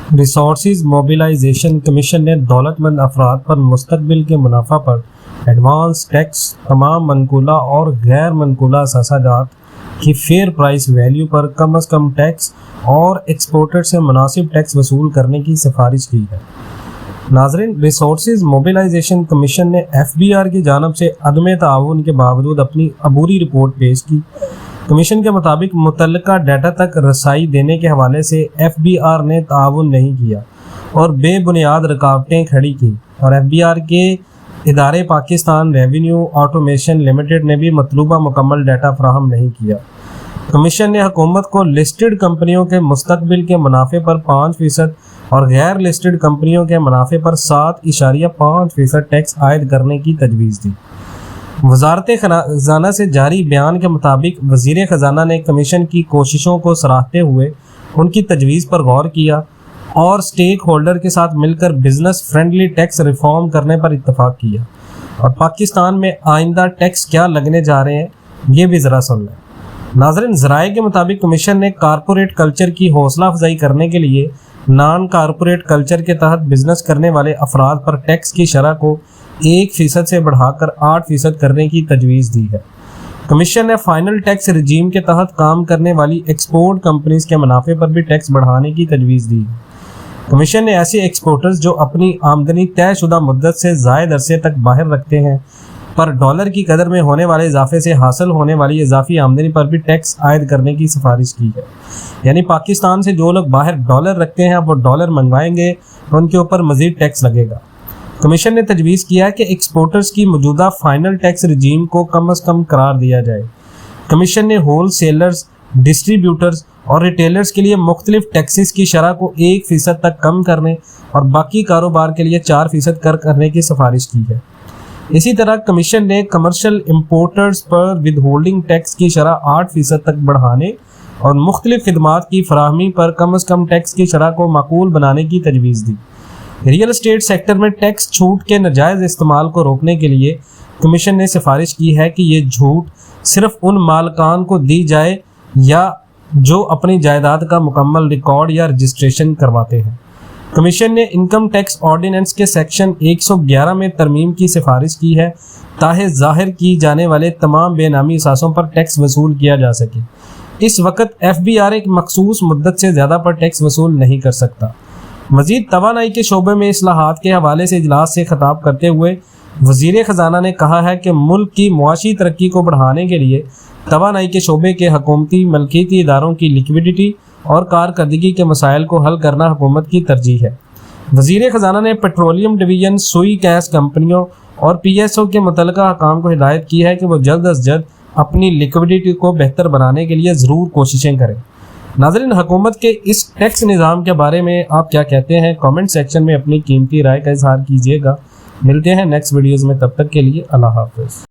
Resources mobilisation commission ने दौलतमंद अफराद पर मुस्तकबिल के मुनाफा पर एडवांस टैक्स, तमाम मनकूला और गैर मनकूला असासाजात की फेयर प्राइस वैल्यू पर कम अज़ कम टैक्स और एक्सपोर्टर से मुनासिब टैक्स वसूल करने की सिफारिश की है। नाज़रीन, रिसोर्सेज मोबिलाइजेशन कमीशन ने FBR की जानब से अदम ताउन के बावजूद अपनी अबूरी रिपोर्ट पेश की। कमीशन के मुताबिक मुतल्लिका डाटा तक रसाई देने के हवाले से FBR ने ताउन नहीं किया और बेबुनियाद रुकावटें खड़ी की और FBR के इदारे पाकिस्तान रेवेन्यू ऑटोमेशन लिमिटेड ने भी मतलूबा मुकम्मल डाटा फराहम नहीं किया। कमीशन ने हुकूमत को लिस्टेड कंपनियों के मुस्तकबिल के मुनाफे पर 5% और गैर लिस्टेड कंपनियों के मुनाफे पर 7.5% टैक्स आयद करने की तजवीज़ दी। वजारत खजाना से जारी बयान के मुताबिक वज़ीर ख़जाना ने कमीशन की कोशिशों को सराहते हुए उनकी तजवीज़ पर गौर किया और स्टेक होल्डर के साथ मिलकर बिजनेस फ्रेंडली टैक्स रिफॉर्म करने पर इत्तफाक किया। और पाकिस्तान में आइंदा टैक्स क्या लगने जा रहे हैं, ये भी ज़रा सुन लें। नाज़रीन, ज़राए के मुताबिक कमीशन ने कारपोरेट कल्चर की हौसला अफजाई करने के लिए नॉन कारपोरेट कल्चर के तहत बिजनेस करने वाले अफराद पर टैक्स की शरह को 1% से बढ़ाकर 8% करने की तजवीज़ दी है। कमीशन ने फाइनल टैक्स रजीम के तहत काम करने वाली एक्सपोर्ट कंपनीज के मुनाफे पर भी टैक्स बढ़ाने की तजवीज़ दी है। कमीशन ने ऐसे एक्सपोर्टर्स जो अपनी आमदनी तयशुदा मुद्दत से ज़ायद अरसे तक बाहर रखते हैं पर डॉलर की कदर में होने वाले इजाफे से हासिल होने वाली इजाफी आमदनी पर भी टैक्स आयद करने की सिफारिश की है। यानी पाकिस्तान से जो लोग बाहर डॉलर रखते हैं वो डॉलर मंगवाएंगे तो उनके ऊपर मज़ीद टैक्स लगेगा। कमीशन ने तजवीज़ किया है कि एक्सपोर्टर्स की मौजूदा फाइनल टैक्स रजीम को कम अज़ कम करार दिया जाए। कमीशन ने होल सेलर्स, डिस्ट्रीब्यूटर्स और रिटेलर्स के लिए मुख्तलिफ टैक्सेस की शरह को 1% तक कम करने और बाकी कारोबार के लिए 4% कर करने की सिफारिश की है। इसी तरह कमीशन ने कमर्शियल इम्पोर्टर्स पर विद होल्डिंग टैक्स की शरह 8% तक बढ़ाने और मुख्तलिफ खिदमात की फराहमी पर कम अज़ कम टैक्स की शरह को माकूल बनाने की तजवीज़ दी। रियल एस्टेट सेक्टर में टैक्स छूट के नाजायज़ इस्तेमाल को रोकने के लिए कमीशन ने सिफारिश की है कि ये छूट सिर्फ उन मालकान को दी जाए या जो अपनी जायदाद का मुकम्मल रिकॉर्ड या रजिस्ट्रेशन करवाते हैं। कमीशन ने इनकम टैक्स ऑर्डिनेंस के सेक्शन 111 में तरमीम की सिफारिश की है ताकि ज़ाहिर की जाने वाले तमाम बेनामी असासों पर टैक्स वसूल किया जा सके। इस वक्त FBR एक मखसूस मुद्दत से ज़्यादा पर टैक्स वसूल नहीं कर सकता। मज़ीद तवानाई के शोबे में इस्लाहात के हवाले से इजलास से खिताब करते हुए वज़ीर ख़जाना ने कहा है कि मुल्क की मुआशी तरक्की को बढ़ाने के लिए तवानाई के शोबे के हुकूमती मलकियती इदारों की लिक्विडिटी और कारकर्दगी के मसाइल को हल करना हुकूमत की तरजीह है। वज़ीर ख़जाना ने पेट्रोलियम डिवीजन, सुई गैस कंपनियों और PSO के मुतल्लिका हकाम को हिदायत की है कि वो जल्द अज जल्द अपनी लिक्विडिटी को बेहतर बनाने के लिए ज़रूर कोशिशें करें। नाज़रीन, हुकूमत के इस टैक्स निज़ाम के बारे में आप क्या कहते हैं? कमेंट सेक्शन में अपनी कीमती राय का इजहार कीजिएगा। मिलते हैं नेक्स्ट वीडियोज़ में, तब तक के लिए अल्लाह हाफ़िज़।